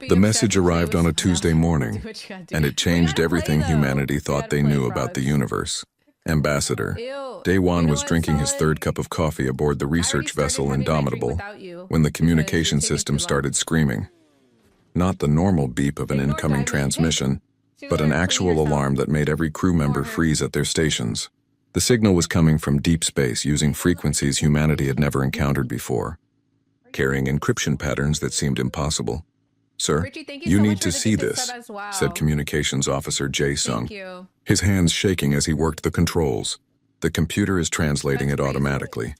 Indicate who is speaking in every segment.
Speaker 1: The message arrived on a Tuesday morning, and it changed everything humanity thought they knew about the universe. Ambassador, Daewon was drinking his third cup of coffee aboard the research vessel Indomitable when the communication system started screaming. Not the normal beep of an incoming transmission, but an actual alarm that made every crew member freeze at their stations. The signal was coming from deep space using frequencies humanity had never encountered before, carrying encryption patterns that seemed impossible. "Sir, you need to see this," said Communications Officer Jae Sung, his hands shaking as he worked the controls. "The computer is translating it automatically.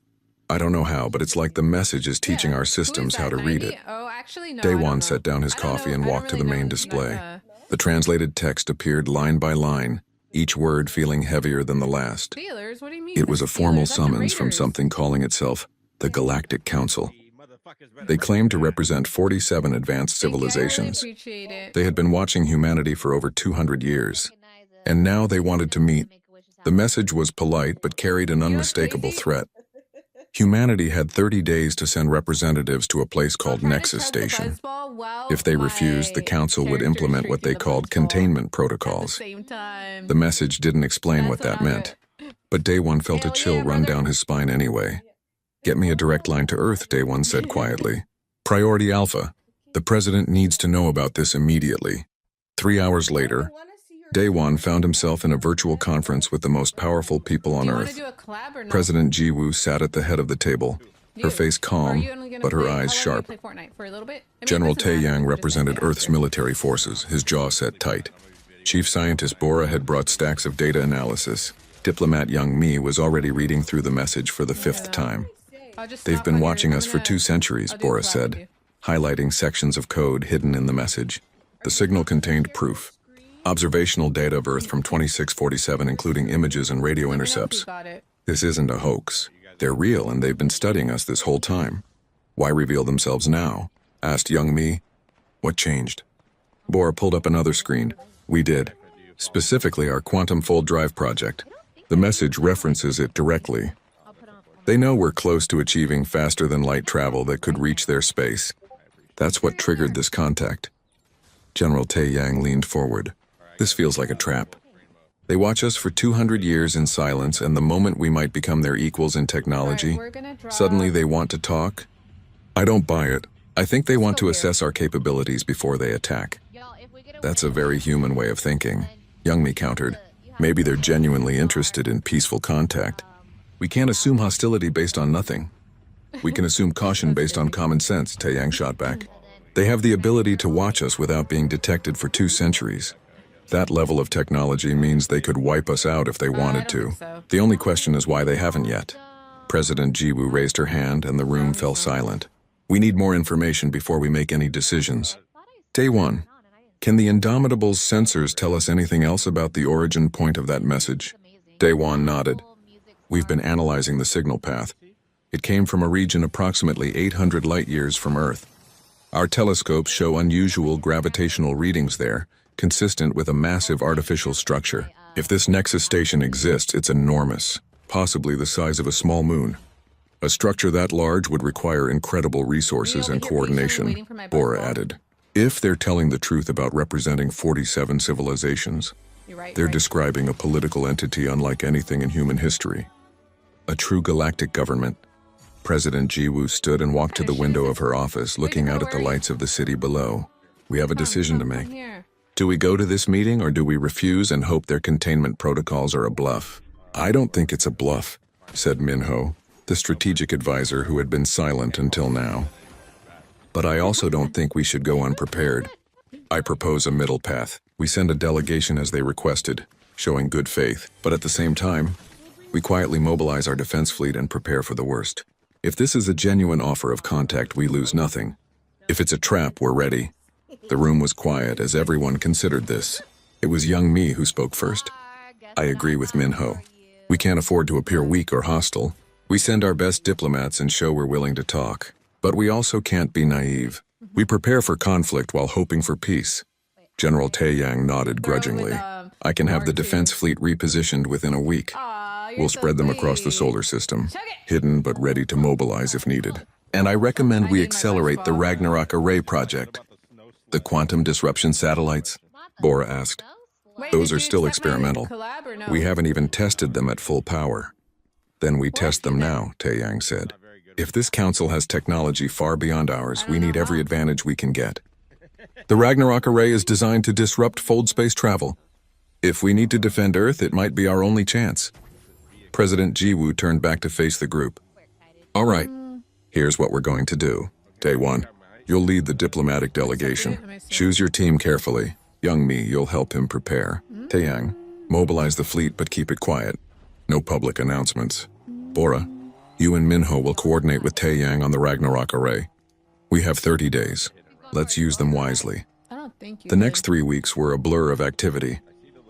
Speaker 1: I don't know how, but it's like the message is teaching our systems how to read it." Daewon set down his coffee and walked to the main display. The translated text appeared line by line, each word feeling heavier than the last. It was a formal summons from something calling itself the Galactic Council. They claimed to represent 47 advanced civilizations. They had been watching humanity for over 200 years, and now they wanted to meet. The message was polite but carried an unmistakable threat. Humanity had 30 days to send representatives to a place called Nexus Station. If they refused, the council would implement what they called containment protocols. The message didn't explain what that meant, but Daewon felt a chill run down his spine anyway. "Get me a direct line to Earth," Daewon said quietly. "Priority Alpha. The president needs to know about this immediately." 3 hours later, Daewon found himself in a virtual conference with the most powerful people on Earth. President Ji-woo sat at the head of the table, her face calm, but her eyes sharp. General Tae-yang represented Earth's military forces, his jaw set tight. Chief Scientist Bora had brought stacks of data analysis. Diplomat Young Mi was already reading through the message for the 5th time. "They've been watching us for 2 centuries, Bora said, highlighting sections of code hidden in the message. The signal contained proof. Observational data of Earth from 2647, including images and radio intercepts. This isn't a hoax. They're real, and they've been studying us this whole time. Why reveal themselves now?" asked Young Mi. "What changed?" Bora pulled up another screen. "We did. Specifically our quantum fold drive project. The message references it directly. They know we're close to achieving faster than light travel that could reach their space. That's what triggered this contact." General Tae-yang leaned forward. "This feels like a trap. They watch us for 200 years in silence, and the moment we might become their equals in technology, suddenly they want to talk? I don't buy it. I think they want to assess our capabilities before they attack." "That's a very human way of thinking," Young Mi countered. "Maybe they're genuinely interested in peaceful contact. We can't assume hostility based on nothing. We can assume caution based on common sense," Tae-yang shot back. "They have the ability to watch us without being detected for 2 centuries. That level of technology means they could wipe us out if they wanted to. The only question is why they haven't yet." President Ji-woo raised her hand and the room fell silent. "We need more information before we make any decisions." "Daewon, can the Indomitable's sensors tell us anything else about the origin point of that message?" Daewon nodded. "We've been analyzing the signal path. It came from a region approximately 800 light-years from Earth. Our telescopes show unusual gravitational readings there, consistent with a massive artificial structure. If this Nexus station exists, it's enormous, possibly the size of a small moon. A structure that large would require incredible resources and coordination," Bora added. "If they're telling the truth about representing 47 civilizations, they're describing a political entity unlike anything in human history. A true galactic government." President Ji-woo stood and walked to the window of her office, looking out at the lights of the city below. "We have a decision to make. Do we go to this meeting, or do we refuse and hope their containment protocols are a bluff?" "I don't think it's a bluff," said Min-ho, the strategic advisor who had been silent until now. "But I also don't think we should go unprepared. I propose a middle path. We send a delegation as they requested, showing good faith, but at the same time, we quietly mobilize our defense fleet and prepare for the worst. If this is a genuine offer of contact, we lose nothing. If it's a trap, we're ready." The room was quiet as everyone considered this. It was Young Mi who spoke first. "I agree with Min-ho. We can't afford to appear weak or hostile. We send our best diplomats and show we're willing to talk. But we also can't be naive. We prepare for conflict while hoping for peace." General Tae-yang nodded grudgingly. "I can have the defense fleet repositioned within a week. We'll spread them across the solar system, hidden but ready to mobilize if needed. And I recommend we accelerate the Ragnarok Array project. The quantum disruption satellites? Bora asked. Those are still experimental. We haven't even tested them at full power. Then we test them now, Tae-yang said. If this council has technology far beyond ours, we need every advantage we can get. The Ragnarok array is designed to disrupt fold space travel. If we need to defend Earth, it might be our only chance. President Ji-woo turned back to face the group. All right, here's what we're going to do. Dae-won, you'll lead the diplomatic delegation. Choose your team carefully. Young Mi, you'll help him prepare. Tae-yang, mobilize the fleet but keep it quiet. No public announcements. Bora, you and Minho will coordinate with Tae-yang on the Ragnarok array. We have 30 days. Let's use them wisely. The next 3 weeks were a blur of activity.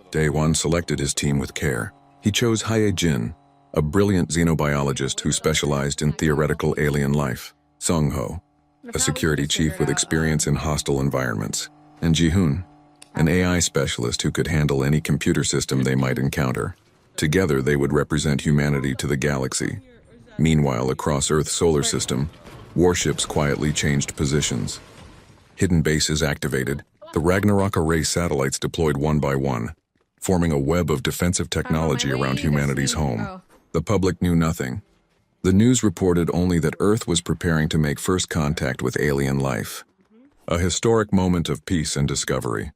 Speaker 1: Dae-won selected his team with care. He chose Hae-jin, a brilliant xenobiologist who specialized in theoretical alien life. Sung-ho, a security chief with experience in hostile environments. And Ji-hoon, an AI specialist who could handle any computer system they might encounter. Together, they would represent humanity to the galaxy. Meanwhile, across Earth's solar system, warships quietly changed positions. Hidden bases activated, the Ragnarok array satellites deployed one by one, forming a web of defensive technology around humanity's home. The public knew nothing. The news reported only that Earth was preparing to make first contact with alien life. A historic moment of peace and discovery.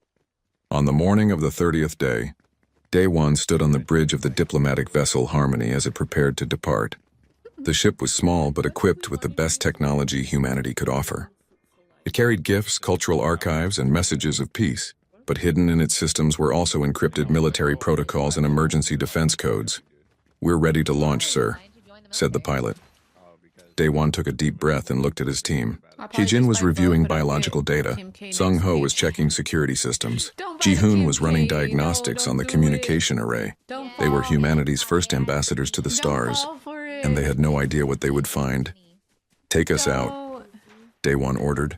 Speaker 1: On the morning of the 30th day, Dae-won stood on the bridge of the diplomatic vessel Harmony as it prepared to depart. The ship was small but equipped with the best technology humanity could offer. It carried gifts, cultural archives, and messages of peace, but hidden in its systems were also encrypted military protocols and emergency defense codes. "We're ready to launch, sir," said the pilot. Dae-won took a deep breath and looked at his team. Hee-jin was reviewing biological data. Sung-ho was checking security systems. Ji-hoon was running diagnostics on the communication array. They were humanity's first ambassadors to the stars, and they had no idea what they would find. "Take us out," Dae-won ordered.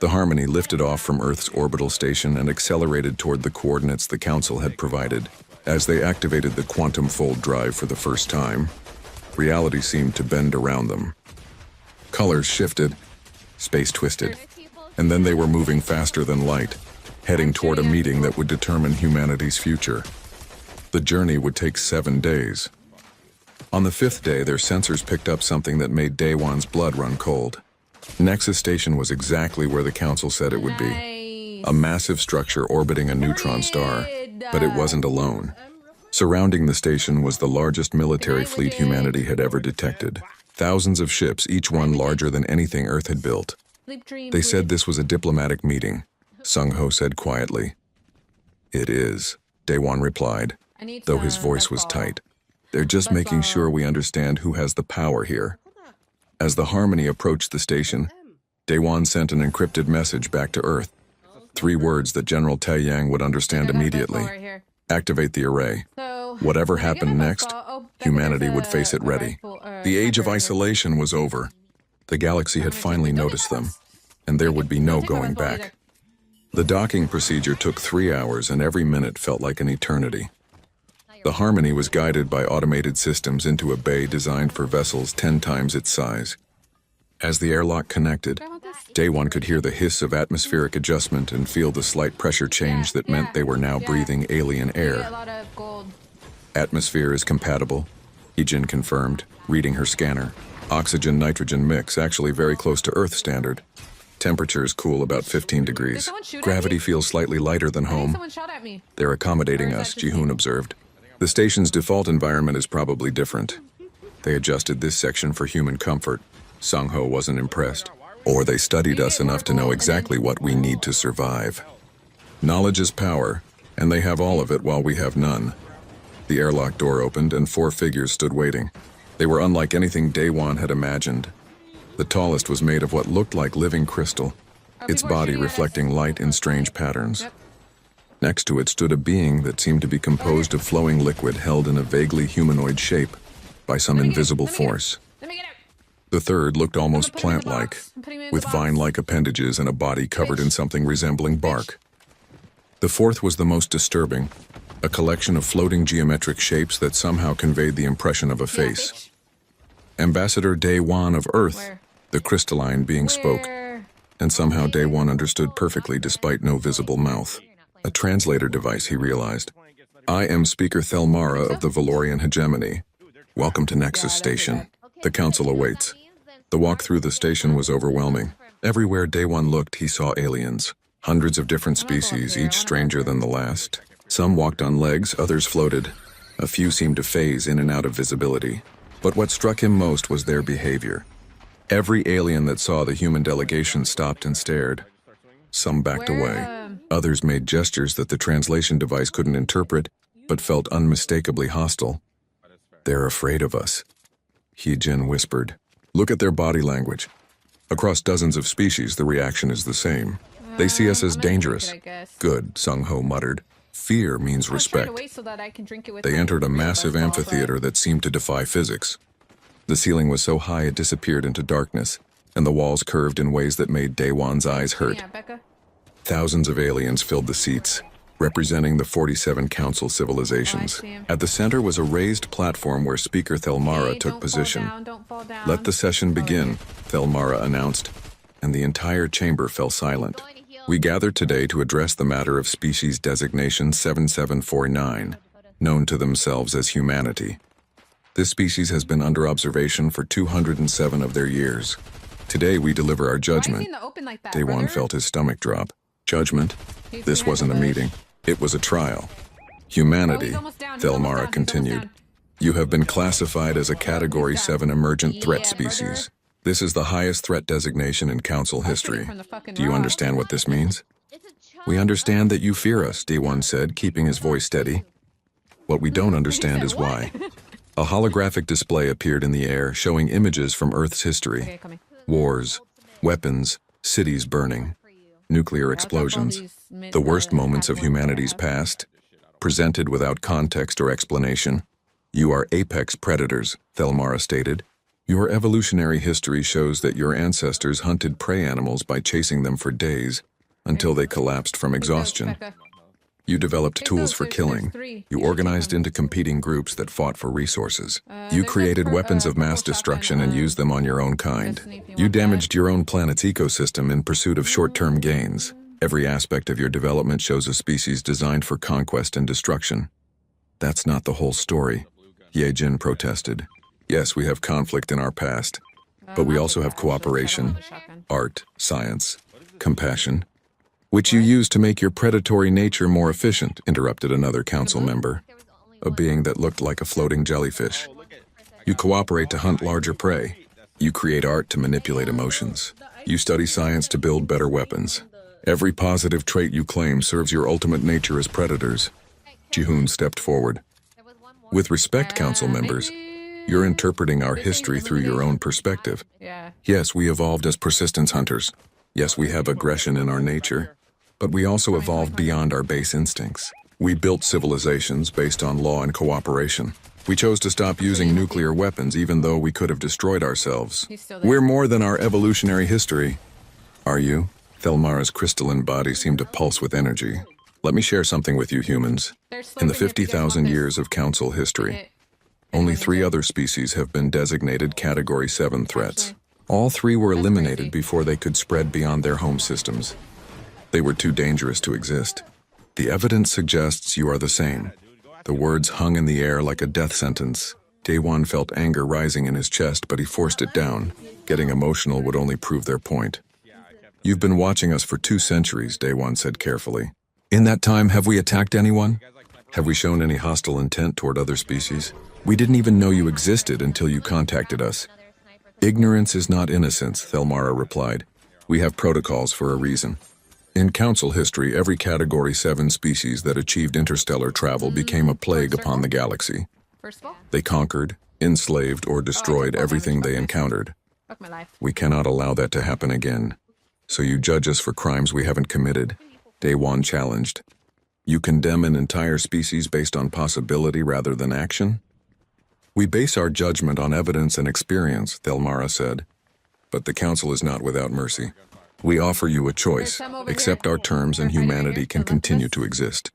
Speaker 1: The Harmony lifted off from Earth's orbital station and accelerated toward the coordinates the Council had provided. As they activated the quantum fold drive for the first time, reality seemed to bend around them. Colors shifted, space twisted, and then they were moving faster than light, heading toward a meeting that would determine humanity's future. The journey would take 7 days. On the 5th day, their sensors picked up something that made Dae-won's blood run cold. Nexus Station was exactly where the Council said it would be. A massive structure orbiting a neutron star, but it wasn't alone. Surrounding the station was the largest military fleet humanity had ever detected. Thousands of ships, each one larger than anything Earth had built. They said this was a diplomatic meeting, Sung-ho said quietly. "It is," Dae-won replied, though his voice was tight. "They're just making sure we understand who has the power here." As the Harmony approached the station, Dae-won sent an encrypted message back to Earth. 3 words that General Tae-yang would understand immediately. Activate the array. Whatever happened next, humanity would face it ready. The age of isolation was over. The galaxy had finally noticed them, and there would be no going back. The docking procedure took 3 hours, and every minute felt like an eternity. The Harmony was guided by automated systems into a bay designed for vessels 10 times its size. As the airlock connected, Dae-won could hear the hiss of atmospheric adjustment and feel the slight pressure change that meant they were now breathing alien air. "Atmosphere is compatible," Hee-jin confirmed, reading her scanner. "Oxygen-nitrogen mix, actually very close to Earth standard. Temperatures cool about 15 degrees. Gravity feels slightly lighter than home." "They're accommodating us," Ji-hoon observed. "The station's default environment is probably different. They adjusted this section for human comfort." Sung-ho wasn't impressed. "Or they studied us enough to know exactly what we need to survive. Knowledge is power, and they have all of it while we have none." The airlock door opened and 4 figures stood waiting. They were unlike anything Dae-won had imagined. The tallest was made of what looked like living crystal, its body reflecting light in strange patterns. Next to it stood a being that seemed to be composed of flowing liquid held in a vaguely humanoid shape by some invisible force. The third looked almost plant-like, with vine-like appendages and a body covered in something resembling bark. The fourth was the most disturbing, a collection of floating geometric shapes that somehow conveyed the impression of a face. Ambassador Dae-won of Earth, the crystalline being spoke, and somehow Day One understood perfectly despite no visible mouth. A translator device, he realized. I am Speaker Thelmara of the Valorian Hegemony. Welcome to Nexus Station. The council awaits. The walk through the station was overwhelming. Everywhere Day One looked, he saw aliens. Hundreds of different species, each stranger than the last. Some walked on legs, others floated. A few seemed to phase in and out of visibility. But what struck him most was their behavior. Every alien that saw the human delegation stopped and stared. Some backed away. Others made gestures that the translation device couldn't interpret, but felt unmistakably hostile. They're afraid of us, He-Jin whispered. Look at their body language. Across dozens of species, the reaction is the same. They see us as dangerous. Good, Sung-Ho muttered. Fear means respect. They entered a massive amphitheater that seemed to defy physics. The ceiling was so high it disappeared into darkness, and the walls curved in ways that made Day One's eyes hurt. Thousands of aliens filled the seats, representing the 47 council civilizations. At the center was a raised platform where Speaker Thelmara took position. Let the session begin, Thelmara announced, and the entire chamber fell silent. We gather today to address the matter of species designation 7749, known to themselves as humanity. This species has been under observation for 207 of their years. Today we deliver our judgment. Day One felt his stomach drop. Judgment? This wasn't a meeting. It was a trial. Humanity, Thelmara continued. You have been classified as a Category 7 emergent threat species. This is the highest threat designation in Council history. Do you understand what this means? We understand that you fear us, Day One said, keeping his voice steady. What we don't understand is why. A holographic display appeared in the air, showing images from Earth's history. Wars, weapons, cities burning, nuclear explosions, the worst moments of humanity's past, presented without context or explanation. You are apex predators, Thelmara stated. Your evolutionary history shows that your ancestors hunted prey animals by chasing them for days until they collapsed from exhaustion. You developed tools for killing. You organized into competing groups that fought for resources. You created weapons of mass destruction and used them on your own kind. You damaged your own planet's ecosystem in pursuit of short-term gains. Every aspect of your development shows a species designed for conquest and destruction. That's not the whole story, Ye-Jin protested. Yes, we have conflict in our past, but we also have cooperation, art, science, compassion, which you use to make your predatory nature more efficient, interrupted another council member, a being that looked like a floating jellyfish. You cooperate to hunt larger prey. You create art to manipulate emotions. You study science to build better weapons. Every positive trait you claim serves your ultimate nature as predators. Ji-hoon stepped forward. With respect, council members, you're interpreting our history through your own perspective. Yes, we evolved as persistence hunters. Yes, we have aggression in our nature. But we also evolved beyond our base instincts. We built civilizations based on law and cooperation. We chose to stop using nuclear weapons even though we could have destroyed ourselves. We're more than our evolutionary history. Are you? Thelmara's crystalline body seemed to pulse with energy. Let me share something with you humans. In the 50,000 years of Council history, only 3 other species have been designated Category 7 threats. All 3 were eliminated before they could spread beyond their home systems. They were too dangerous to exist. The evidence suggests you are the same. The words hung in the air like a death sentence. Day One felt anger rising in his chest, but he forced it down. Getting emotional would only prove their point. You've been watching us for 2 centuries, Day One said carefully. In that time, have we attacked anyone? Have we shown any hostile intent toward other species? We didn't even know you existed until you contacted us. Ignorance is not innocence, Thelmara replied. We have protocols for a reason. In Council history, every Category 7 species that achieved interstellar travel became a plague upon the galaxy. They conquered, enslaved, or destroyed everything they encountered. We cannot allow that to happen again. So you judge us for crimes we haven't committed, Day One challenged. You condemn an entire species based on possibility rather than action? We base our judgment on evidence and experience, Thelmara said. But the Council is not without mercy. We offer you a choice. Accept our terms and humanity can continue to exist.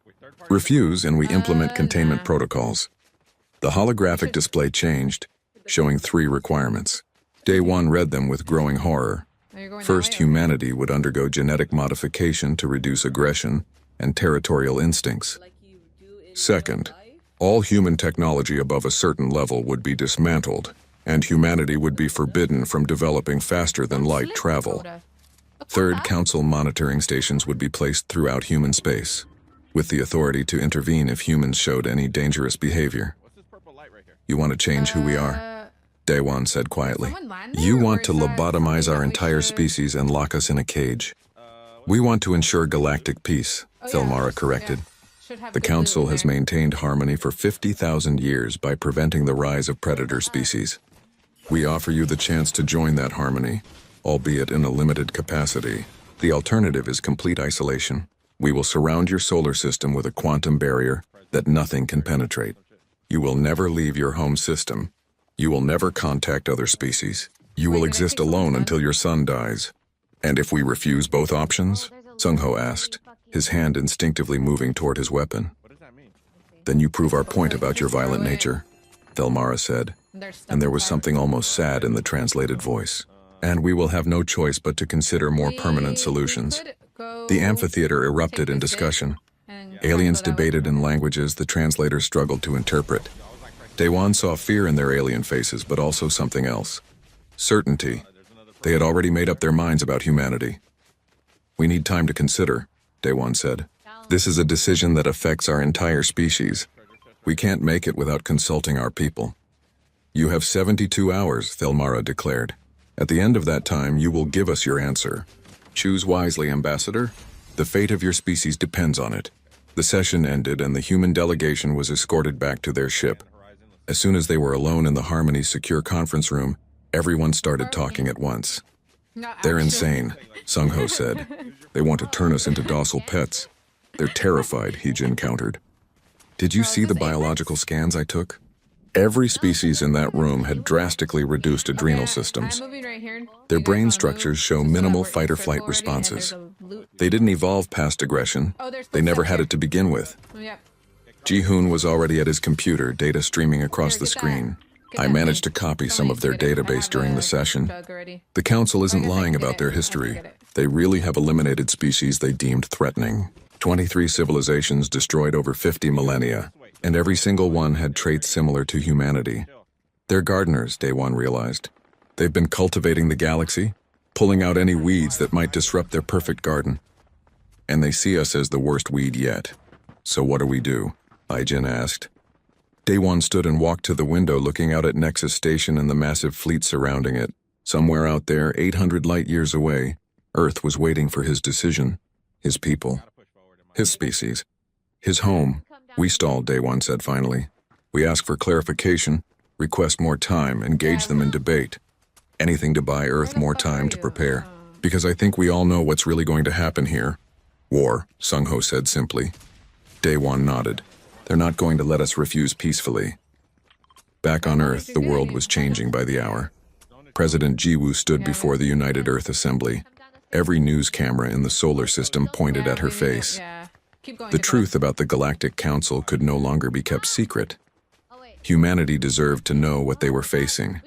Speaker 1: Refuse and we implement containment protocols. The holographic display changed, showing 3 requirements. Day One read them with growing horror. First, humanity would undergo genetic modification to reduce aggression and territorial instincts. Second, all human technology above a certain level would be dismantled, and humanity would be forbidden from developing faster than light travel. Third, council monitoring stations would be placed throughout human space, with the authority to intervene if humans showed any dangerous behavior. You want to change who we are? Daewon said quietly. You want to lobotomize our entire species and lock us in a cage. We want to ensure galactic peace, Thelmara corrected. The Council has maintained harmony for 50,000 years by preventing the rise of predator species. We offer you the chance to join that harmony, albeit in a limited capacity. The alternative is complete isolation. We will surround your solar system with a quantum barrier that nothing can penetrate. You will never leave your home system. You will never contact other species. You will exist alone until your son dies. And if we refuse both options? Sung-ho asked, his hand instinctively moving toward his weapon. Then you prove our point about your violent nature, Thelmara said, and there was something almost sad in the translated voice. And we will have no choice but to consider more permanent solutions. The amphitheater erupted in discussion. Aliens debated in languages the translators struggled to interpret. Daewon saw fear in their alien faces, but also something else. Certainty. They had already made up their minds about humanity. We need time to consider, Daewon said. This is a decision that affects our entire species. We can't make it without consulting our people. You have 72 hours, Thelmara declared. At the end of that time, you will give us your answer. Choose wisely, Ambassador. The fate of your species depends on it. The session ended and the human delegation was escorted back to their ship. As soon as they were alone in the Harmony's secure conference room, everyone started talking at once. They're insane, Sung-ho said. They want to turn us into docile pets. They're terrified, Heejin countered. Did you see the biological scans I took? Every species in that room had drastically reduced adrenal systems. Their brain structures show minimal fight-or-flight responses. They didn't evolve past aggression. They never had it to begin with. Ji-hoon was already at his computer, data streaming across the screen. I managed to copy some of their database during the session. The Council isn't lying about their history. They really have eliminated species they deemed threatening. 23 civilizations destroyed over 50 millennia, and every single one had traits similar to humanity. They're gardeners, Daewon realized. They've been cultivating the galaxy, pulling out any weeds that might disrupt their perfect garden. And they see us as the worst weed yet. So what do we do? Aijin asked. Daewon stood and walked to the window looking out at Nexus Station and the massive fleet surrounding it. Somewhere out there, 800 light-years away, Earth was waiting for his decision. His people. His species. His home. We stalled, Daewon said finally. We ask for clarification, request more time, engage them in debate. Anything to buy Earth more time to prepare. Because I think we all know what's really going to happen here. War, Sung-ho said simply. Daewon nodded. They're not going to let us refuse peacefully. Back on Earth, the world was changing by the hour. President Jiwoo stood before the United Earth Assembly. Every news camera in the solar system pointed at her face. The truth about the Galactic Council could no longer be kept secret. Humanity deserved to know what they were facing.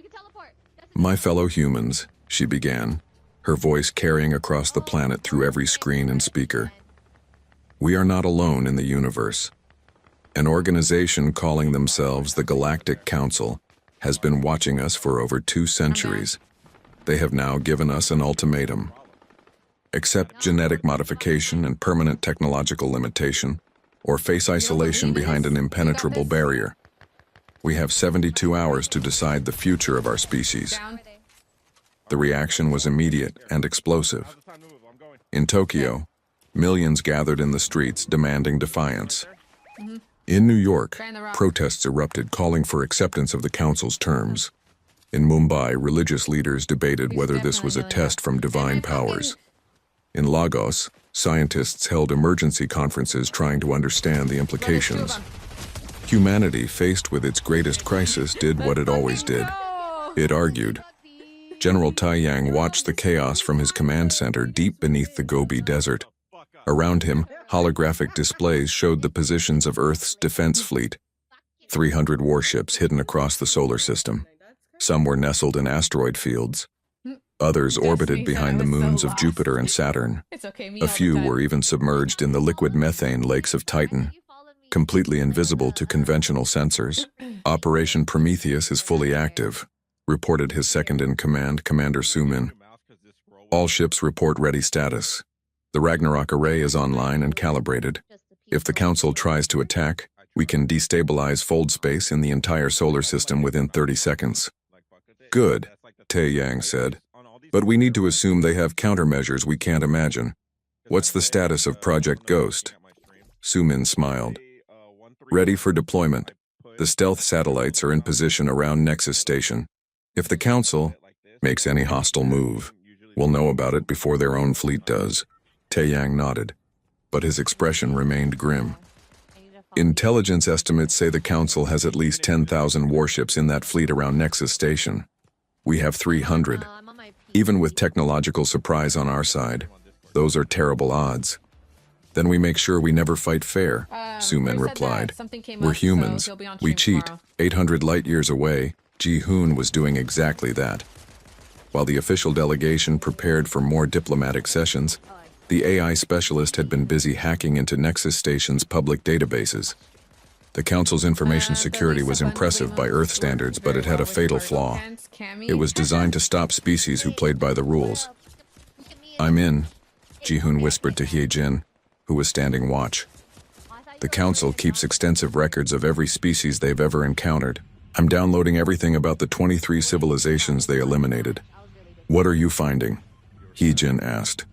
Speaker 1: My fellow humans, she began, her voice carrying across the planet through every screen and speaker. We are not alone in the universe. An organization calling themselves the Galactic Council has been watching us for over 2 centuries. They have now given us an ultimatum. Accept genetic modification and permanent technological limitation, or face isolation behind an impenetrable barrier. We have 72 hours to decide the future of our species. The reaction was immediate and explosive. In Tokyo, millions gathered in the streets demanding defiance. In New York, protests erupted calling for acceptance of the Council's terms. In Mumbai, religious leaders debated whether this was a test from divine powers. In Lagos, scientists held emergency conferences trying to understand the implications. Humanity, faced with its greatest crisis, did what it always did. It argued. General Taiyang watched the chaos from his command center deep beneath the Gobi Desert. Around him, holographic displays showed the positions of Earth's defense fleet. 300 warships hidden across the solar system. Some were nestled in asteroid fields. Others orbited behind the moons of Jupiter and Saturn. A few were even submerged in the liquid methane lakes of Titan, completely invisible to conventional sensors. Operation Prometheus is fully active, reported his second-in-command, Commander Sumin. All ships report ready status. The Ragnarok array is online and calibrated. If the Council tries to attack, we can destabilize fold space in the entire solar system within 30 seconds. Good, Tae Yang said. But we need to assume they have countermeasures we can't imagine. What's the status of Project Ghost? Sumin smiled. Ready for deployment. The stealth satellites are in position around Nexus Station. If the Council makes any hostile move, we'll know about it before their own fleet does. Tae Yang nodded, but his expression remained grim. Intelligence estimates say the Council has at least 10,000 warships in that fleet around Nexus Station. We have 300. Even with technological surprise on our side, those are terrible odds. Then we make sure we never fight fair, Sumin replied. We're humans. We cheat. 800 light-years away, Ji-hoon was doing exactly that. While the official delegation prepared for more diplomatic sessions, the AI specialist had been busy hacking into Nexus Station's public databases. The Council's information security was impressive by Earth standards, but it had a fatal flaw. It was designed to stop species who played by the rules. I'm in, Ji-hoon whispered to Hye-jin, who was standing watch. The Council keeps extensive records of every species they've ever encountered. I'm downloading everything about the 23 civilizations they eliminated. What are you finding? Hye-jin asked.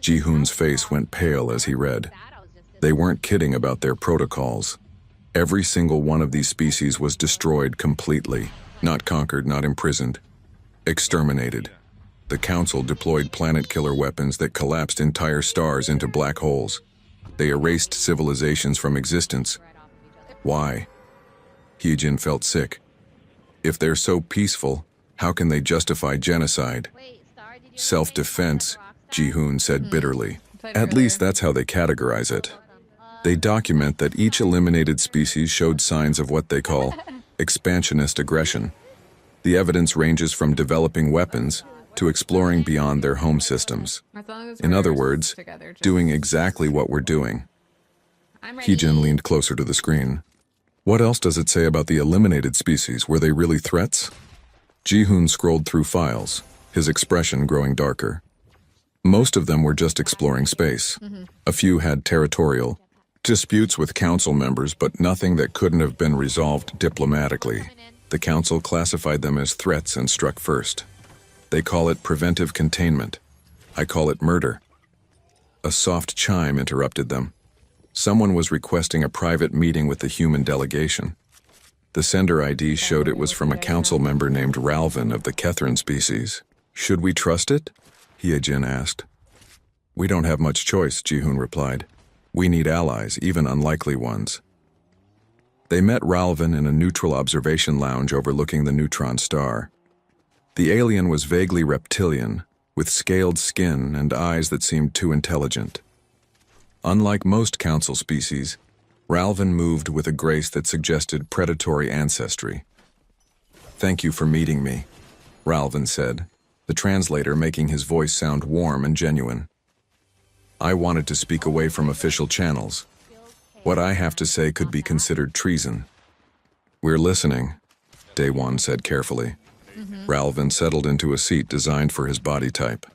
Speaker 1: Ji-hoon's face went pale as he read. They weren't kidding about their protocols. Every single one of these species was destroyed completely. Not conquered, not imprisoned. Exterminated. The Council deployed planet-killer weapons that collapsed entire stars into black holes. They erased civilizations from existence. Why? Hye-jin felt sick. If they're so peaceful, how can they justify genocide? Self-defense, Ji-hoon said bitterly. At least that's how they categorize it. They document that each eliminated species showed signs of what they call expansionist aggression. The evidence ranges from developing weapons to exploring beyond their home systems. In other words, doing exactly what we're doing. Hye-jin leaned closer to the screen. What else does it say about the eliminated species? Were they really threats? Ji-hoon scrolled through files, his expression growing darker. Most of them were just exploring space. A few had territorial disputes with Council members, but nothing that couldn't have been resolved diplomatically. The Council classified them as threats and struck first. They call it preventive containment. I call it murder. A soft chime interrupted them. Someone was requesting a private meeting with the human delegation. The sender ID showed it was from a Council member named Ralvin of the Kethrin species. Should we trust it? Hye-jin asked. We don't have much choice, Ji-hoon replied. We need allies, even unlikely ones. They met Ralvin in a neutral observation lounge overlooking the neutron star. The alien was vaguely reptilian, with scaled skin and eyes that seemed too intelligent. Unlike most Council species, Ralvin moved with a grace that suggested predatory ancestry. Thank you for meeting me, Ralvin said, the translator making his voice sound warm and genuine. I wanted to speak away from official channels. What I have to say could be considered treason. We're listening, Daewon said carefully. Ralvin settled into a seat designed for his body type.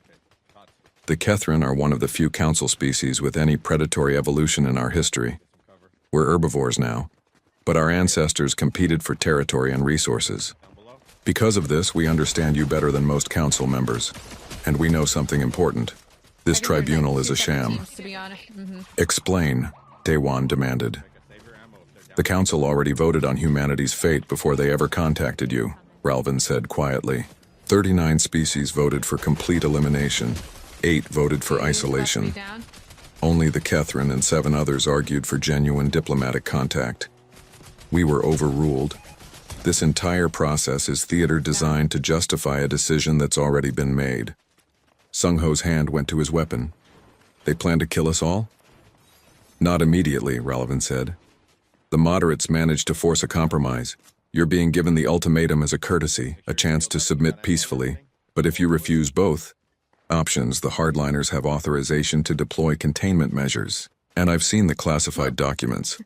Speaker 1: The Kethrin are one of the few Council species with any predatory evolution in our history. We're herbivores now, but our ancestors competed for territory and resources. Because of this, we understand you better than most Council members, and we know something important. This tribunal is a sham. Explain, Daewon demanded. The Council already voted on humanity's fate before they ever contacted you, Ralvin said quietly. 39 species voted for complete elimination. 8 voted for isolation. Only the Kethrin and 7 others argued for genuine diplomatic contact. We were overruled. This entire process is theater designed to justify a decision that's already been made. Sung-ho's hand went to his weapon. They plan to kill us all? Not immediately, Ralvin said. The moderates managed to force a compromise. You're being given the ultimatum as a courtesy, a chance to submit peacefully. But if you refuse both options, the hardliners have authorization to deploy containment measures. And I've seen the classified documents.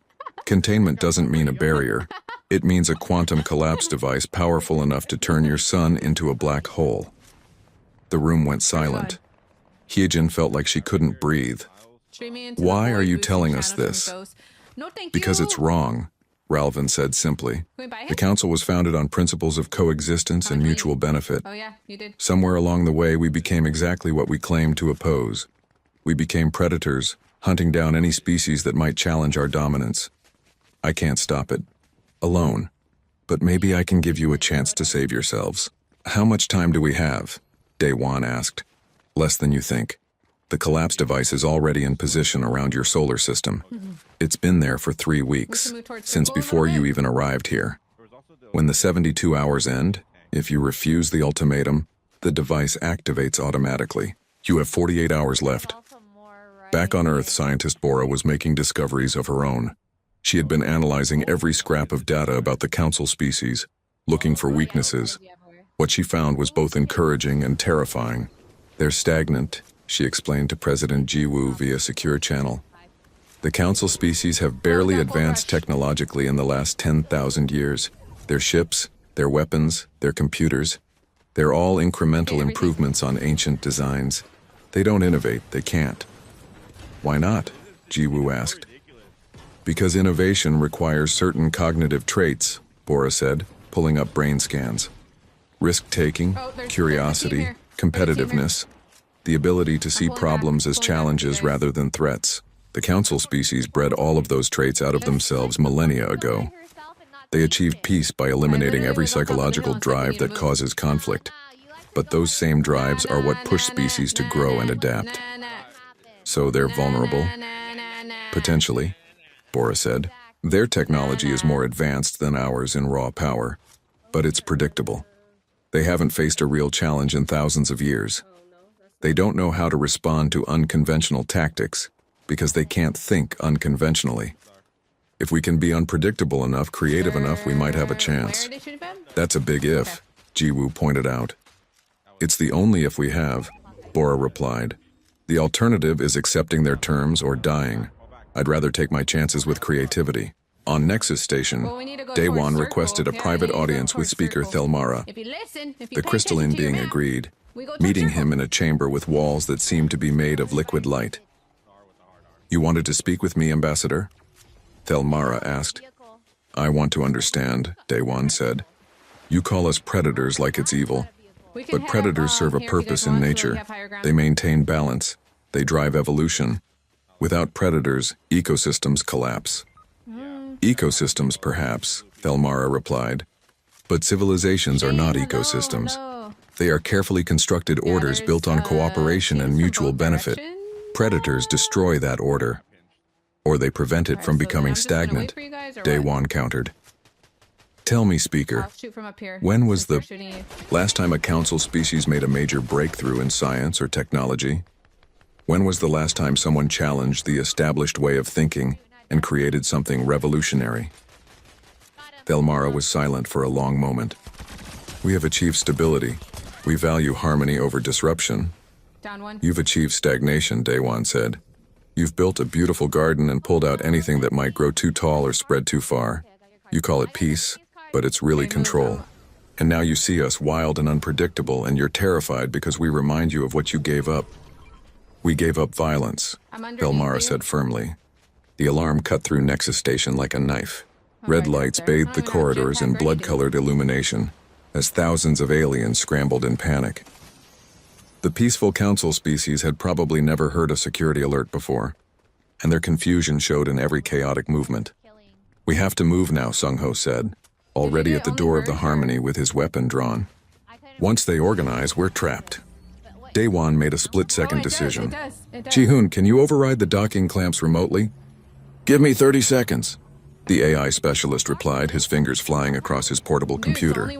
Speaker 1: Containment doesn't mean a barrier. It means a quantum collapse device powerful enough to turn your sun into a black hole. The room went silent. Hyejin felt like she couldn't breathe. Why are you telling us this? Because it's wrong, Ralvin said simply. The council was founded on principles of coexistence and mutual benefit. Somewhere along the way, we became exactly what we claimed to oppose. We became predators, hunting down any species that might challenge our dominance. I can't stop it. Alone. But maybe I can give you a chance to save yourselves. How much time do we have? Daewon asked. Less than you think. The collapse device is already in position around your solar system. It's been there for 3 weeks, since before you even arrived here. When the 72 hours end, if you refuse the ultimatum, the device activates automatically. You have 48 hours left. Back on Earth, scientist Bora was making discoveries of her own. She had been analyzing every scrap of data about the council species, looking for weaknesses. What she found was both encouraging and terrifying. They're stagnant, she explained to President Jiwoo via secure channel. The council species have barely advanced technologically in the last 10,000 years. Their ships, their weapons, their computers, they're all incremental improvements on ancient designs. They don't innovate, they can't. Why not? Jiwoo asked. Because innovation requires certain cognitive traits, Bora said, pulling up brain scans. Risk-taking, curiosity, competitiveness, the ability to see problems as challenges rather than threats. The council species bred all of those traits out of themselves millennia ago. They achieved peace by eliminating every psychological drive that causes conflict. But those same drives are what push species to grow and adapt. So they're vulnerable? Potentially, Bora said. Their technology is more advanced than ours in raw power, but it's predictable. They haven't faced a real challenge in thousands of years. They don't know how to respond to unconventional tactics because they can't think unconventionally. If we can be unpredictable enough, creative enough, we might have a chance. That's a big if, Jiwoo pointed out. It's the only if we have, Bora replied. The alternative is accepting their terms or dying. I'd rather take my chances with creativity. On Nexus Station, Daewon requested a private audience with Speaker Thelmara. The crystalline being agreed, meeting him in a chamber with walls that seemed to be made of liquid light. You wanted to speak with me, Ambassador? Thelmara asked. I want to understand, Daewon said. You call us predators like it's evil. But predators serve a purpose in nature. They maintain balance. They drive evolution. Without predators, ecosystems collapse. Ecosystems, perhaps, Thelmara replied. But civilizations are not ecosystems. They are carefully constructed orders built on cooperation and mutual benefit. Predators destroy that order. Or they prevent it from becoming stagnant, Daewon countered. Tell me, Speaker, when was the last time a council species made a major breakthrough in science or technology? When was the last time someone challenged the established way of thinking and created something revolutionary? Thelmara was silent for a long moment. We have achieved stability. We value harmony over disruption. You've achieved stagnation, Daewon said. You've built a beautiful garden and pulled out anything that might grow too tall or spread too far. You call it peace, but it's really control. And now you see us wild and unpredictable, and you're terrified because we remind you of what you gave up. We gave up violence, Thelmara said firmly. The alarm cut through Nexus Station like a knife. Red lights bathed the corridors in blood-colored illumination as thousands of aliens scrambled in panic. The peaceful council species had probably never heard a security alert before, and their confusion showed in every chaotic movement. We have to move now, Sung-ho said, already at the door of the Harmony with his weapon drawn. Once they organize, we're trapped. Daewon made a split-second decision. Ji-hoon, can you override the docking clamps remotely? Give me 30 seconds. The AI specialist replied, his fingers flying across his portable computer.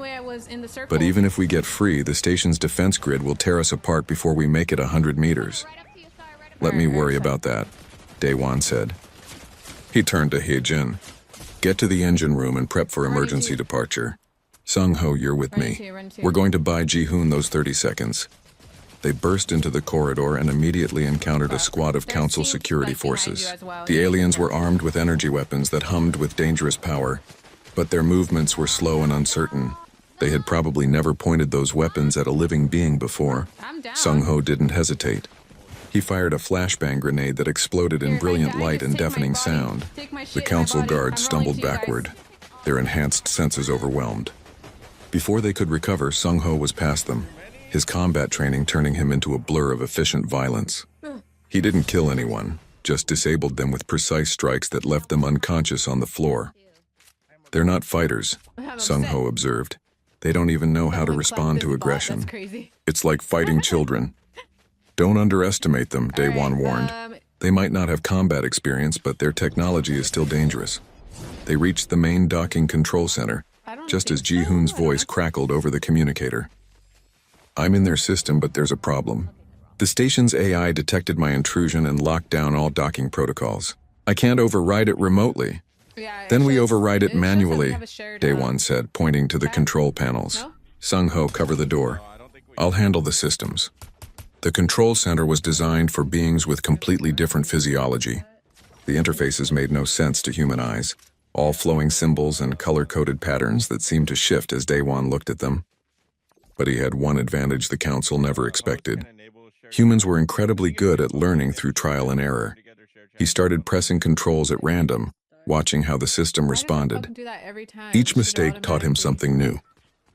Speaker 1: But even if we get free, the station's defense grid will tear us apart before we make it 100 meters. Let me worry about that, Daewon said. He turned to Hyejin. Get to the engine room and prep for emergency departure. Sung-ho, you're with me. We're going to buy Ji-hoon those 30 seconds. They burst into the corridor and immediately encountered a squad of council security forces. The aliens were armed with energy weapons that hummed with dangerous power, but their movements were slow and uncertain. They had probably never pointed those weapons at a living being before. Sung-ho didn't hesitate. He fired a flashbang grenade that exploded in brilliant light and deafening sound. The council guards stumbled backward, their enhanced senses overwhelmed. Before they could recover, Sung-ho was past them, his combat training turning him into a blur of efficient violence. He didn't kill anyone, just disabled them with precise strikes that left them unconscious on the floor. They're not fighters, Sung-ho observed. They don't even know how to respond to aggression. It's like fighting children. Don't underestimate them, Daewon warned. They might not have combat experience, but their technology is still dangerous. They reached the main docking control center, just as Ji-hoon's voice crackled over the communicator. I'm in their system, but there's a problem. The station's AI detected my intrusion and locked down all docking protocols. I can't override it remotely. Then we override it manually, Daewon said, pointing to the control panels. Sung-ho, cover the door. I'll handle the systems. The control center was designed for beings with completely different physiology. The interfaces made no sense to human eyes, all flowing symbols and color-coded patterns that seemed to shift as Daewon looked at them. But he had one advantage the council never expected. Humans were incredibly good at learning through trial and error. He started pressing controls at random, watching how the system responded. Each mistake taught him something new.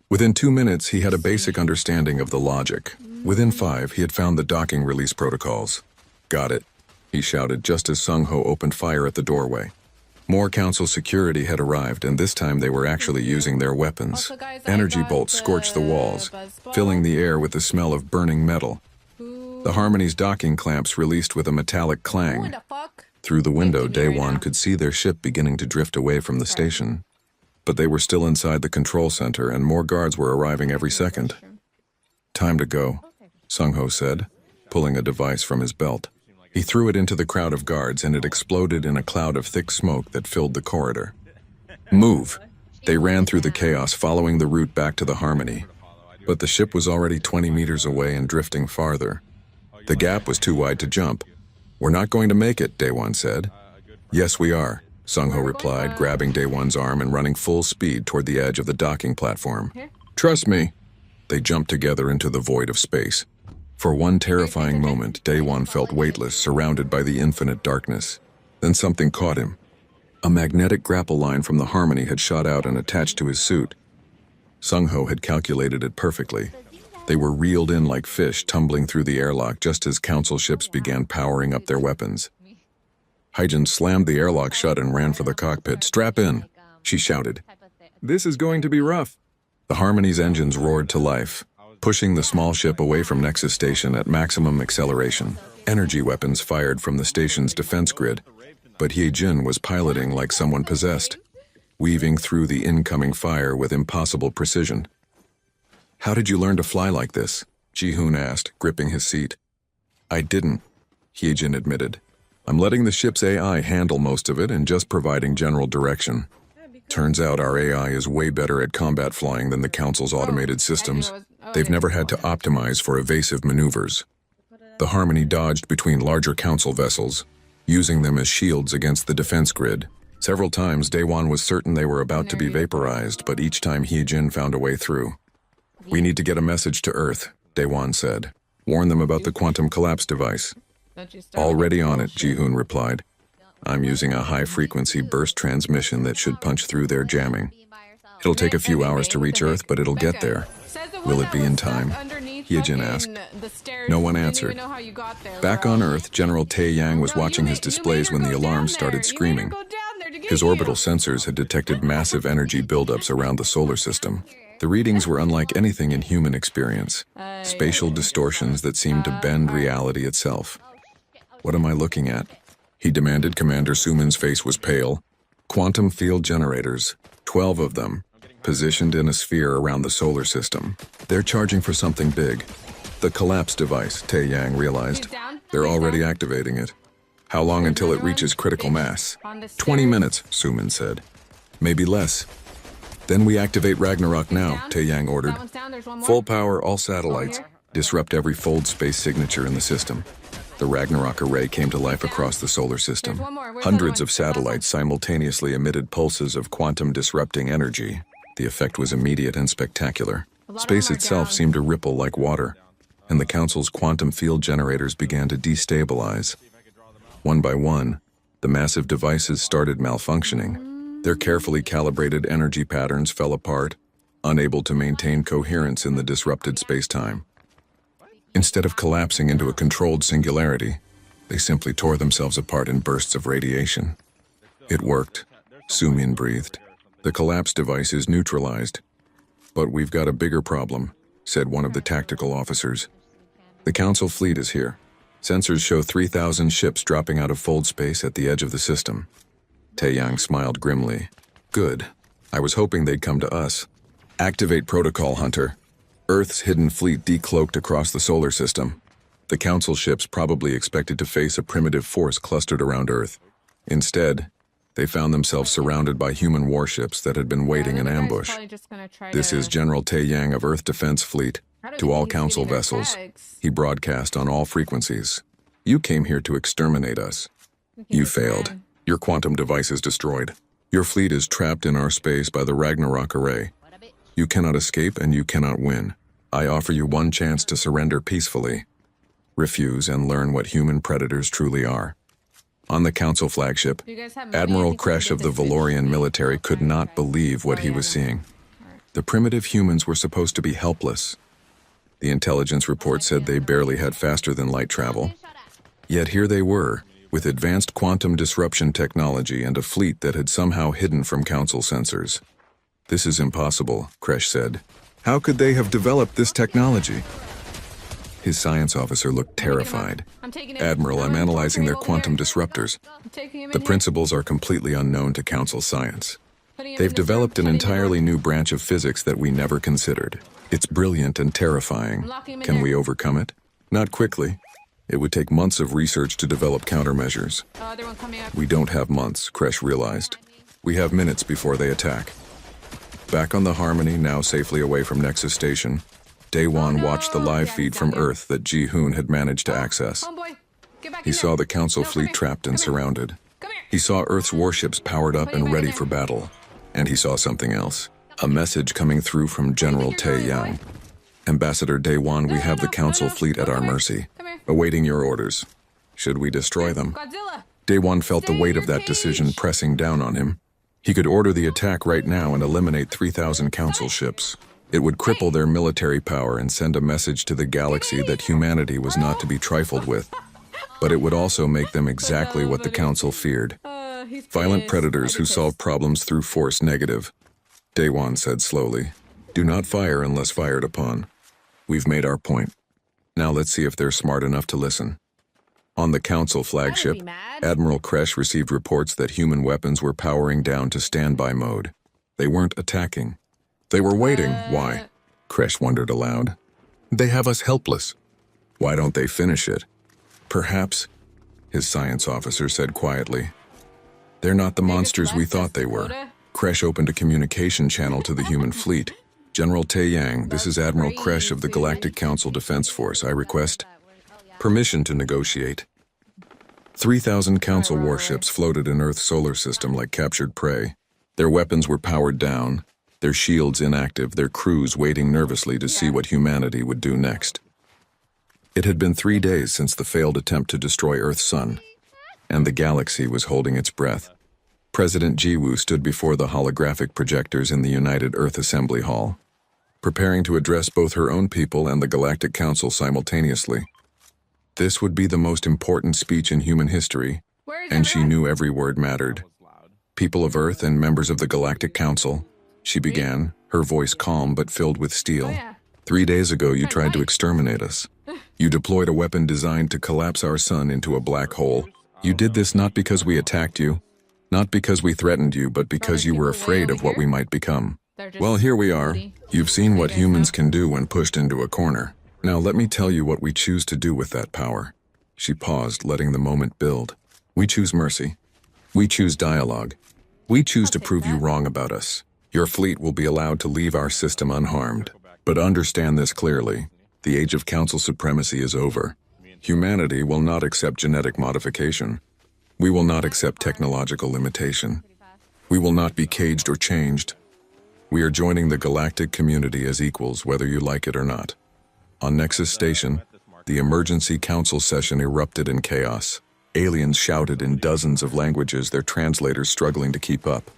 Speaker 1: Within 2 minutes, he had a basic understanding of the logic. Within 5, he had found the docking release protocols. Got it, he shouted just as Sung-ho opened fire at the doorway. More council security had arrived, and this time they were actually using their weapons. Energy bolts scorched the walls, filling the air with the smell of burning metal. The Harmony's docking clamps released with a metallic clang. Through the window, Daewon could see their ship beginning to drift away from the station. But they were still inside the control center, and more guards were arriving every second. Time to go, Sung-ho said, pulling a device from his belt. He threw it into the crowd of guards, and it exploded in a cloud of thick smoke that filled the corridor. Move! They ran through the chaos, following the route back to the Harmony. But the ship was already 20 meters away and drifting farther. The gap was too wide to jump. We're not going to make it, Daewon said. Yes, we are, Sung-ho replied, grabbing Daewon's arm and running full speed toward the edge of the docking platform. Trust me. They jumped together into the void of space. For one terrifying moment, Daewon felt weightless, surrounded by the infinite darkness. Then something caught him. A magnetic grapple line from the Harmony had shot out and attached to his suit. Sung-ho had calculated it perfectly. They were reeled in like fish, tumbling through the airlock just as council ships began powering up their weapons. Hyjin slammed the airlock shut and ran for the cockpit. Strap in, she shouted. This is going to be rough. The Harmony's engines roared to life, pushing the small ship away from Nexus Station at maximum acceleration. Energy weapons fired from the station's defense grid, but Hyjin was piloting like someone possessed, weaving through the incoming fire with impossible precision. How did you learn to fly like this? Ji-hoon asked, gripping his seat. I didn't, Hyjin admitted. I'm letting the ship's AI handle most of it and just providing general direction. Turns out our AI is way better at combat flying than the Council's automated systems. They've never had to optimize for evasive maneuvers. The Harmony dodged between larger Council vessels, using them as shields against the defense grid. Several times, Daewon was certain they were about to be vaporized, but each time Hyjin found a way through. We need to get a message to Earth, Daewon said. Warn them about the quantum collapse device. Already on it, Ji-hoon replied. I'm using a high-frequency burst transmission that should punch through their jamming. It'll take a few hours to reach Earth, but it'll get there. Will it be in time? Hyjin asked. No one answered. Back on Earth, General Tae-yang was watching his displays when the alarm started screaming. His orbital sensors had detected massive energy buildups around the solar system. The readings were unlike anything in human experience. Spatial distortions that seemed to bend reality itself. What am I looking at? He demanded. Commander Suman's face was pale. Quantum field generators, 12 of them, positioned in a sphere around the solar system. They're charging for something big. The collapse device, Tae-yang realized. They're already activating it. How long until it reaches critical mass? 20 minutes, Suman said. Maybe less. Then we activate Ragnarok now, Tae-yang ordered.
Speaker 2: That one's down, there's one more.
Speaker 1: Full power, all satellites.
Speaker 2: Over here.
Speaker 1: Disrupt every fold space signature in the system. The Ragnarok array came to life across the solar system.
Speaker 2: There's one more. Where's the
Speaker 1: Hundreds
Speaker 2: other
Speaker 1: of
Speaker 2: one? The last
Speaker 1: satellites simultaneously emitted pulses of quantum disrupting energy. The effect was immediate and spectacular.
Speaker 2: lot of
Speaker 1: Space
Speaker 2: them are
Speaker 1: itself
Speaker 2: down.
Speaker 1: seemed to ripple like water, and the Council's quantum field generators began to destabilize. One by one, the massive devices started malfunctioning. Their carefully calibrated energy patterns fell apart, unable to maintain coherence in the disrupted space-time. Instead of collapsing into a controlled singularity, they simply tore themselves apart in bursts of radiation. It worked. Sumin breathed. The collapsed device is neutralized. But we've got a bigger problem, said one of the tactical officers. The Council fleet is here. Sensors show 3,000 ships dropping out of fold space at the edge of the system. Tae-yang smiled grimly. Good. I was hoping they'd come to us. Activate Protocol, Hunter. Earth's hidden fleet decloaked across the solar system. The Council ships probably expected to face a primitive force clustered around Earth. Instead, they found themselves surrounded by human warships that had been waiting in ambush. This is General Tae-yang of Earth Defense Fleet. To all Council vessels, he broadcast on all frequencies. You came here to exterminate us. You failed. Your quantum device is destroyed. Your fleet is trapped in our space by the Ragnarok array. You cannot escape and you cannot win. I offer you one chance to surrender peacefully. Refuse and learn what human predators truly are. On the Council flagship, Admiral Kresh of the Valorian military could not believe what he was seeing. The primitive humans were supposed to be helpless. The intelligence report said they barely had faster-than-light travel. Yet here they were, with advanced quantum disruption technology and a fleet that had somehow hidden from Council sensors. This is impossible, Kresh said. How could they have developed this technology? His science officer looked terrified. Admiral, I'm analyzing their quantum disruptors. The principles are completely unknown to Council science. They've developed an entirely new branch of physics that we never considered. It's brilliant and terrifying. Can we overcome it? Not quickly. It would take months of research to develop countermeasures. We don't have months, Kresh realized. We have minutes before they attack. Back on the Harmony, now safely away from Nexus Station, Daewon watched the live feed from Earth that Ji-hoon had managed to access. He saw the Council fleet trapped and surrounded. He saw Earth's warships powered up and ready for battle. And he saw something else. A message coming through from General Tae-yang. Ambassador Daewon, we have the Council fleet at our mercy, awaiting your orders. Should we destroy them? Daewon felt the weight of that decision pressing down on him. He could order the attack right now and eliminate 3,000 Council ships. It would cripple their military power and send a message to the galaxy that humanity was not to be trifled with. But it would also make them exactly what the Council feared. Violent predators who solve problems through force negative. Daewon said slowly, do not fire unless fired upon. We've made our point. Now let's see if they're smart enough to listen. On the Council flagship, Admiral Kresh received reports that human weapons were powering down to standby mode. They weren't attacking. They were waiting. Why? Kresh wondered aloud. They have us helpless. Why don't they finish it? Perhaps, his science officer said quietly. They're not the monsters we thought they were. Kresh opened a communication channel to the human fleet. General Tae-yang, this is Admiral Kresh of the Galactic Council Defense Force. I request permission to negotiate. 3,000 Council warships floated in Earth's solar system like captured prey. Their weapons were powered down, their shields inactive, their crews waiting nervously to see what humanity would do next. It had been 3 days since the failed attempt to destroy Earth's sun, and the galaxy was holding its breath. President Jiwoo stood before the holographic projectors in the United Earth Assembly Hall, preparing to address both her own people and the Galactic Council simultaneously. This would be the most important speech in human history, and she knew every word mattered. People of Earth and members of the Galactic Council, she began, her voice calm but filled with steel. 3 days ago you tried to exterminate us. You deployed a weapon designed to collapse our sun into a black hole. You did this not because we attacked you, not because we threatened you, but because you were afraid of what we might become. Well, here we are. You've seen what humans can do when pushed into a corner. Now let me tell you what we choose to do with that power. She paused, letting the moment build. We choose mercy. We choose dialogue. We choose to prove you wrong about us. Your fleet will be allowed to leave our system unharmed. But understand this clearly. The age of council supremacy is over. Humanity will not accept genetic modification. We will not accept technological limitation. We will not be caged or changed. We are joining the galactic community as equals, whether you like it or not. On Nexus Station, the emergency council session erupted in chaos. Aliens shouted in dozens of languages, their translators struggling to keep up.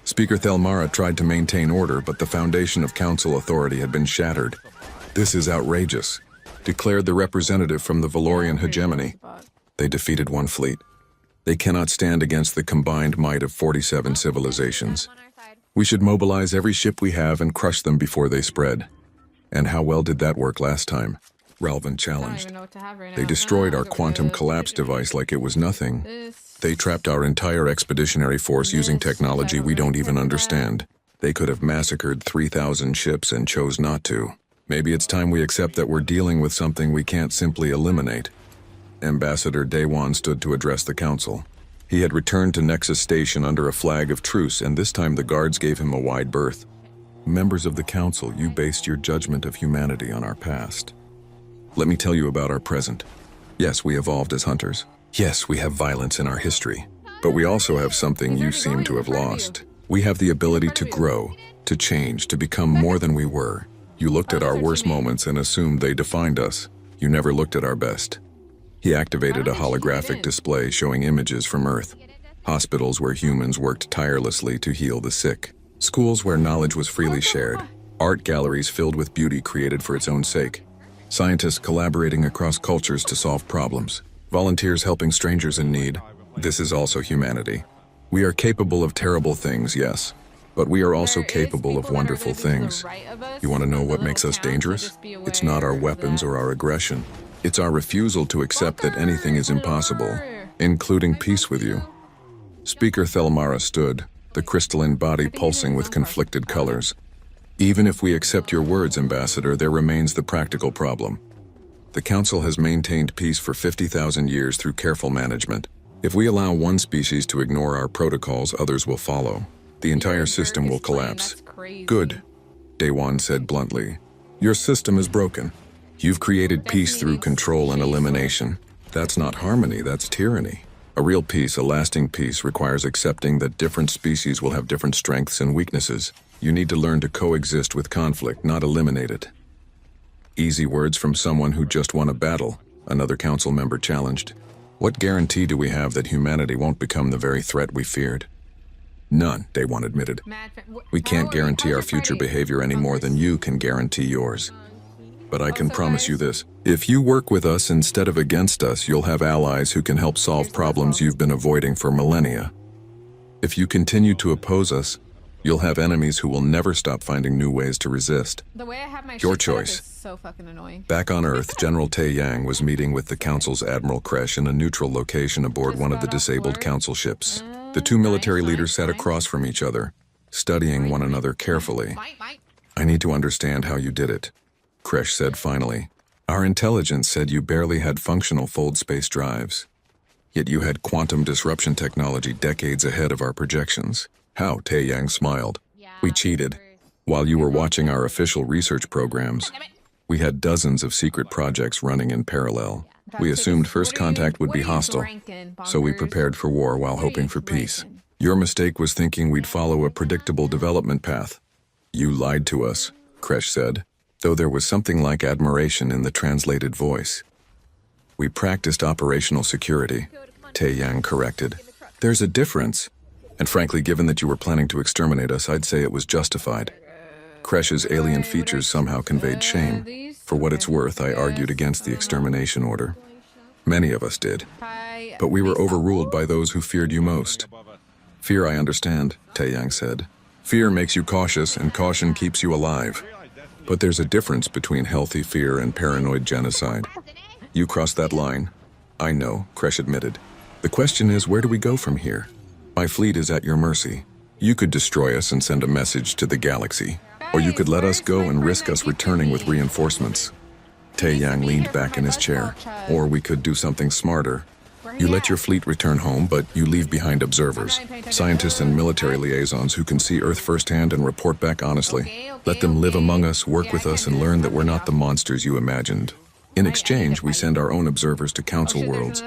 Speaker 1: Speaker Thelmara tried to maintain order, but the foundation of council authority had been shattered. "This is outrageous," declared the representative from the Valorian hegemony. They defeated one fleet. They cannot stand against the combined might of 47 civilizations. We should mobilize every ship we have and crush them before they spread. And how well did that work last time? Ralvin challenged. They destroyed our quantum collapse device like it was nothing. They trapped our entire expeditionary force using technology we don't even understand. They could have massacred 3,000 ships and chose not to. Maybe it's time we accept that we're dealing with something we can't simply eliminate. Ambassador Daewon stood to address the council. He had returned to Nexus Station under a flag of truce, and this time the guards gave him a wide berth. Members of the council, you based your judgment of humanity on our past. Let me tell you about our present. Yes, we evolved as hunters. Yes, we have violence in our history. But we also have something you seem to have lost. We have the ability to grow, to change, to become more than we were. You looked at our worst moments and assumed they defined us. You never looked at our best. He activated a holographic display showing images from Earth. Hospitals where humans worked tirelessly to heal the sick. Schools where knowledge was freely shared. Art galleries filled with beauty created for its own sake. Scientists collaborating across cultures to solve problems. Volunteers helping strangers in need. This is also humanity. We are capable of terrible things, yes. But we are also capable of wonderful things. You want to know what makes us dangerous? It's not our weapons or our aggression. It's our refusal to accept that anything is impossible, including peace with you. Speaker Thelmara stood, the crystalline body pulsing with conflicted colors. Even if we accept your words, Ambassador, there remains the practical problem. The Council has maintained peace for 50,000 years through careful management. If we allow one species to ignore our protocols, others will follow. The entire system will collapse. Good, Daewon said bluntly. Your system is broken. You've created peace through control and elimination. That's not harmony, that's tyranny. A real peace, a lasting peace, requires accepting that different species will have different strengths and weaknesses. You need to learn to coexist with conflict, not eliminate it. Easy words from someone who just won a battle, another council member challenged. What guarantee do we have that humanity won't become the very threat we feared? None, Daewon admitted. We can't guarantee our future behavior any more than you can guarantee yours. But I can promise you this. If you work with us instead of against us, you'll have allies who can help solve problems you've been avoiding for millennia. If you continue to oppose us, you'll have enemies who will never stop finding new ways to resist. Your choice.
Speaker 2: So fucking annoying.
Speaker 1: Back on Earth, General Tae Yang was meeting with the Council's Admiral Kresh in a neutral location aboard one of the disabled Council ships. The two military leaders sat across from each other, studying one another carefully. I need to understand how you did it, Kresh said finally. Our intelligence said you barely had functional fold space drives. Yet you had quantum disruption technology decades ahead of our projections. How? Tae Yang smiled. We cheated. While you were watching our official research programs, we had dozens of secret projects running in parallel. We assumed first contact would be hostile, so we prepared for war while hoping for peace. Your mistake was thinking we'd follow a predictable development path. You lied to us, Kresh said, though there was something like admiration in the translated voice. We practiced operational security, Tae Yang corrected. There's a difference. And frankly, given that you were planning to exterminate us, I'd say it was justified. Kresh's alien features somehow conveyed shame. For what it's worth, I argued against the extermination order. Many of us did. But we were overruled by those who feared you most. Fear, I understand, Tae Yang said. Fear makes you cautious, and caution keeps you alive. But there's a difference between healthy fear and paranoid genocide. You crossed that line. I know, Kresh admitted. The question is, where do we go from here? My fleet is at your mercy. You could destroy us and send a message to the galaxy. Or you could let us go and risk us returning with reinforcements. Tae Yang leaned back in his chair. Or we could do something smarter. You let your fleet return home, but you leave behind observers, scientists and military liaisons who can see Earth firsthand and report back honestly. Let them live among us, work with us, and learn that we're not the monsters you imagined. In exchange, we send our own observers to council worlds.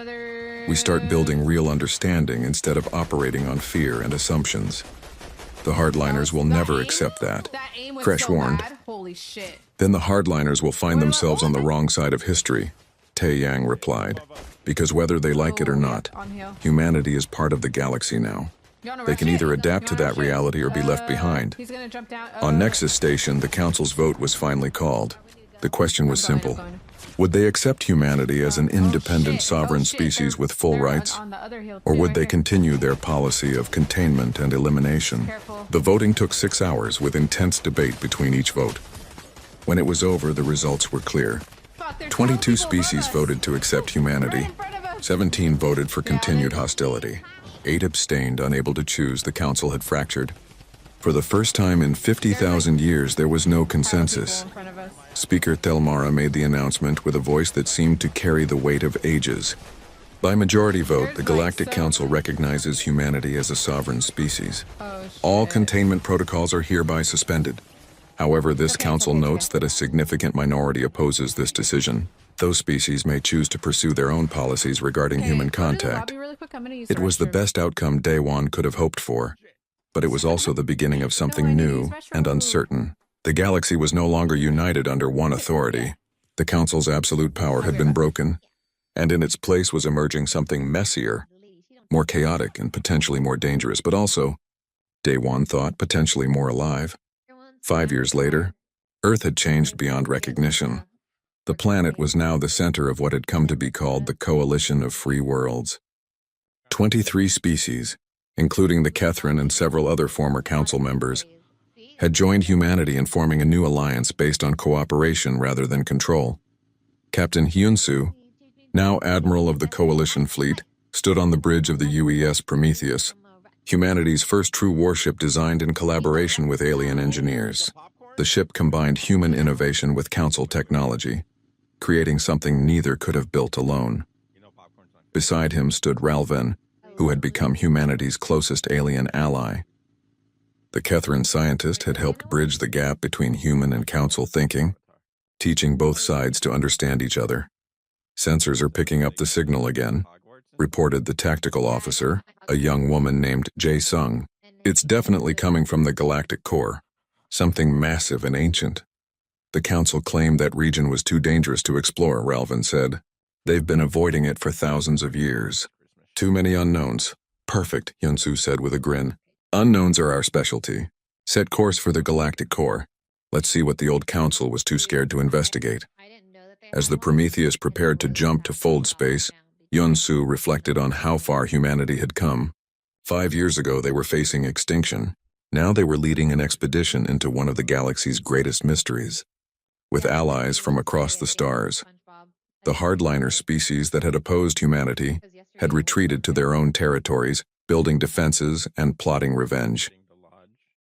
Speaker 1: We start building real understanding instead of operating on fear and assumptions. The hardliners will never accept that. Fresh warned. Then the hardliners will find themselves on the wrong side of history, Tae Yang replied. Because whether they like it or not, humanity is part of the galaxy now. They can either adapt to that reality or be left behind. On Nexus Station, the council's vote was finally called. The question was simple. Would they accept humanity as an independent sovereign species with full rights? Or would they continue their policy of containment and elimination? The voting took 6 hours with intense debate between each vote. When it was over, the results were clear. 22 species voted to accept humanity. 17 voted for continued hostility. 8 abstained, unable to choose. The council had fractured. For the first time in 50,000 years, there was no consensus. Speaker Telmara made the announcement with a voice that seemed to carry the weight of ages. By majority vote, the Galactic Council recognizes humanity as a sovereign species. All containment protocols are hereby suspended. However, this council notes that a significant minority opposes this decision. Those species may choose to pursue their own policies regarding human contact. It was the best outcome Daewon could have hoped for, but it was also the beginning of something new and uncertain. The galaxy was no longer united under one authority. The council's absolute power had been broken, and in its place was emerging something messier, more chaotic and potentially more dangerous, but also, Daewon thought, potentially more alive. 5 years later, Earth had changed beyond recognition. The planet was now the center of what had come to be called the Coalition of Free Worlds. 23 species, including the Kethrin and several other former council members, had joined humanity in forming a new alliance based on cooperation rather than control. Captain Hyun-soo, now Admiral of the Coalition Fleet, stood on the bridge of the UES Prometheus, humanity's first true warship designed in collaboration with alien engineers. The ship combined human innovation with council technology, creating something neither could have built alone. Beside him stood Ralven, who had become humanity's closest alien ally. The Kethrin scientist had helped bridge the gap between human and council thinking, teaching both sides to understand each other. Sensors are picking up the signal again, reported the tactical officer, a young woman named Jae-sung. It's definitely coming from the galactic core, something massive and ancient. The council claimed that region was too dangerous to explore, Ralven said. They've been avoiding it for thousands of years. Too many unknowns. Perfect, Hyun-soo said with a grin. Unknowns are our specialty. Set course for the galactic core. Let's see what the old council was too scared to investigate. As the Prometheus prepared to jump to fold space, Hyun-soo reflected on how far humanity had come. 5 years ago, they were facing extinction. Now they were leading an expedition into one of the galaxy's greatest mysteries, with allies from across the stars. The hardliner species that had opposed humanity had retreated to their own territories, building defenses and plotting revenge.